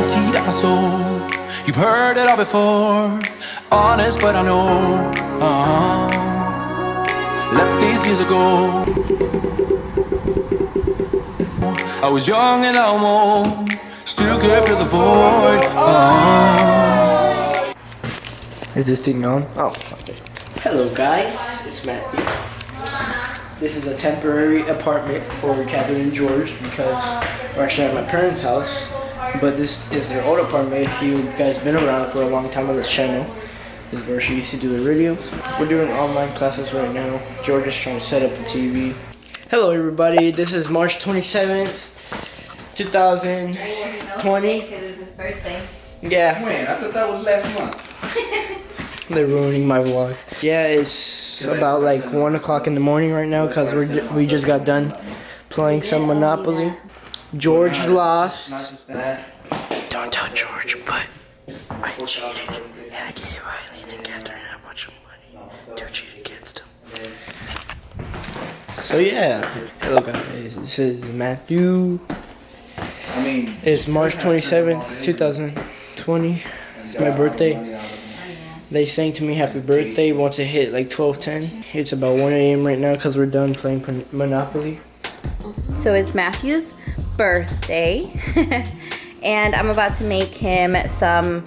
guaranteed at my soul. You've heard it all before, honest but I know. Left these years ago. I was young and I'm old, still can't fill the void. Is this thing on? Oh, okay. Hello guys, it's Matthew. This is a temporary apartment for Catherine and George because we're actually at my parents' house. But this is their old apartment. If you guys been around for a long time on this channel, this is where she used to do the videos. We're doing online classes right now. George is trying to set up the TV. Hello everybody, this is March 27th, 2020. Because it's his birthday. Yeah. When? I thought that was last month. They're ruining my vlog. Yeah, it's about like 1 o'clock in the morning right now because we just got done playing some Monopoly. George lost. Don't tell George, but I cheated. And I gave Eileen and Catherine a bunch of money to cheat against him. So yeah, hello guys, this is Matthew. It's March 27th, 2020. It's my birthday. They sang to me happy birthday once it hit like 12:10. It's about 1 a.m. right now because we're done playing Monopoly. So it's Matthew's birthday. And I'm about to make him some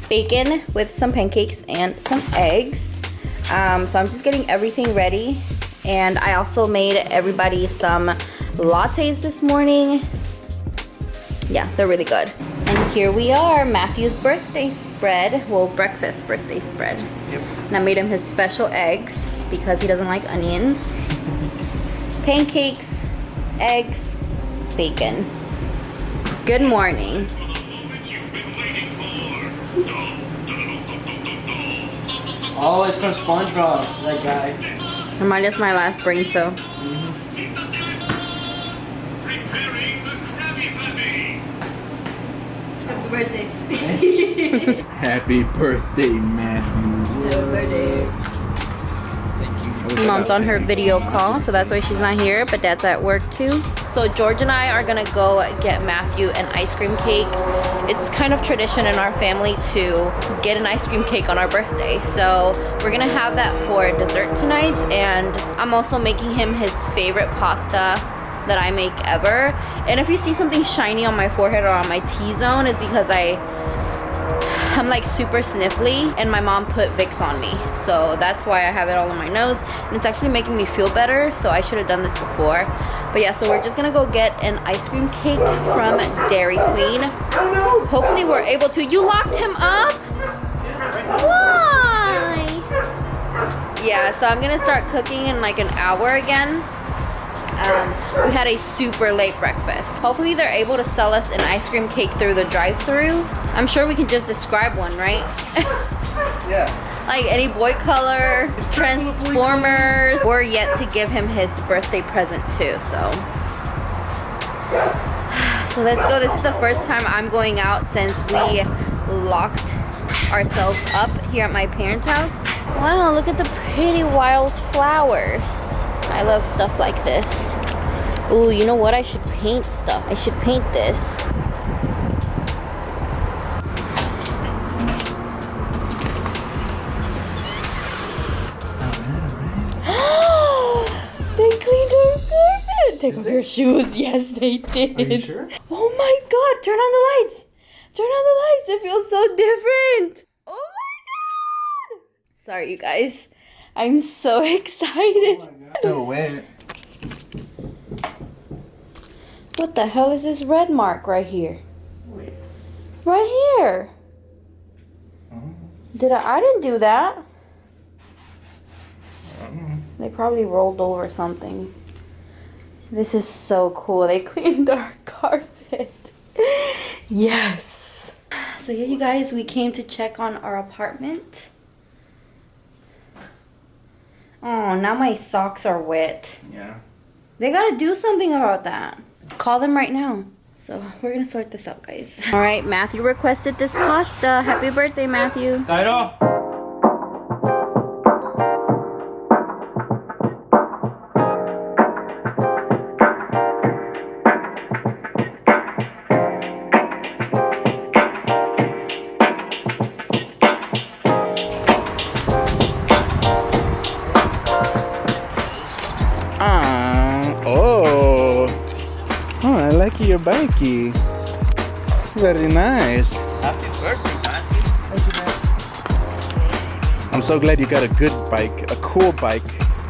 bacon with some pancakes and some eggs. So I'm just getting everything ready. And I also made everybody some lattes this morning. Yeah, they're really good. And here we are, Matthew's birthday spread. Well, breakfast birthday spread. Yep. And I made him his special eggs because he doesn't like onions. Pancakes, eggs, bacon. Good morning. Oh, it's from SpongeBob, that guy. Remind us my last brain cell. Happy birthday. Happy birthday, Matthew. Happy birthday. Mom's on her video call, so that's why she's not here, but Dad's at work too. So George and I are gonna go get Matthew an ice cream cake. It's kind of tradition in our family to get an ice cream cake on our birthday. So we're gonna have that for dessert tonight, and I'm also making him his favorite pasta that I make ever. And if you see something shiny on my forehead or on my T-zone, is because I'm like super sniffly and my mom put Vicks on me. So that's why I have it all on my nose. And it's actually making me feel better, so I should have done this before. But yeah, so we're just gonna go get an ice cream cake from Dairy Queen. Hopefully we're able to. You locked him up? Why? Yeah, so I'm gonna start cooking in like an hour again. We had a super late breakfast. Hopefully they're able to sell us an ice cream cake through the drive-thru. I'm sure we can just describe one, right? Yeah. Like any boy color, Transformers. We're yet to give him his birthday present too, so let's go. This is the first time I'm going out since we locked ourselves up here at my parents' house. Wow, look at the pretty wild flowers. I love stuff like this. Ooh, you know what? I should paint stuff. I should paint this. They cleaned our carpet. Take off your shoes. Yes, they did. Are you sure? Oh my God! Turn on the lights. Turn on the lights. It feels so different. Oh my God! Sorry, you guys. I'm so excited. Oh my God. Still wet. What the hell is this red mark right here? Wait. Right here. I didn't do that. They probably rolled over something. This is so cool. They cleaned our carpet. Yes. So yeah, you guys, we came to check on our apartment. Oh, now my socks are wet. Yeah. They gotta do something about that. Call them right now. So we're gonna sort this out, guys. All right, Matthew requested this pasta. Happy birthday, Matthew. Cairo. bikey. Very nice. Happy birthday, Matthew. I'm so glad you got a good bike, a cool bike.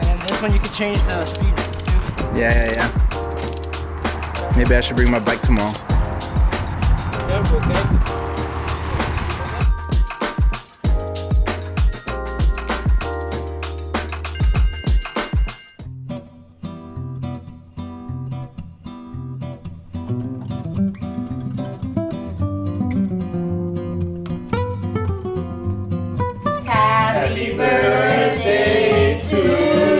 And this one you can change the speed. Yeah. Maybe I should bring my bike tomorrow. Happy birthday to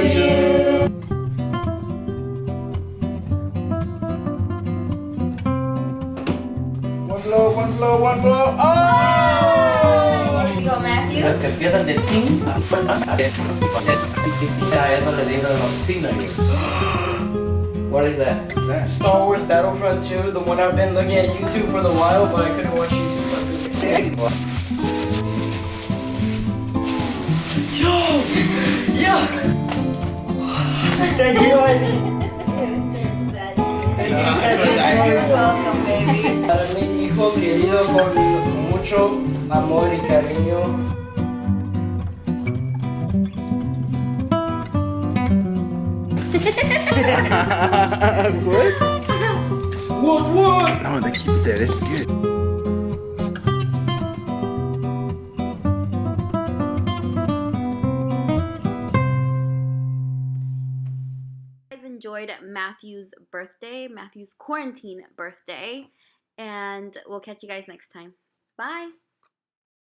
you. One blow. Oh! Here you go, Matthew. Que pierdan de ti. What is that? Star Wars Battlefront 2, the one I've been looking at YouTube for a while, but I couldn't watch YouTube. Yo! Thank you, Andy. You're welcome, baby. Para mi hijo querido con mucho amor y cariño. What? What? No, they keep it there. This is good. Enjoyed Matthew's birthday, Matthew's quarantine birthday, and we'll catch you guys next time. Bye.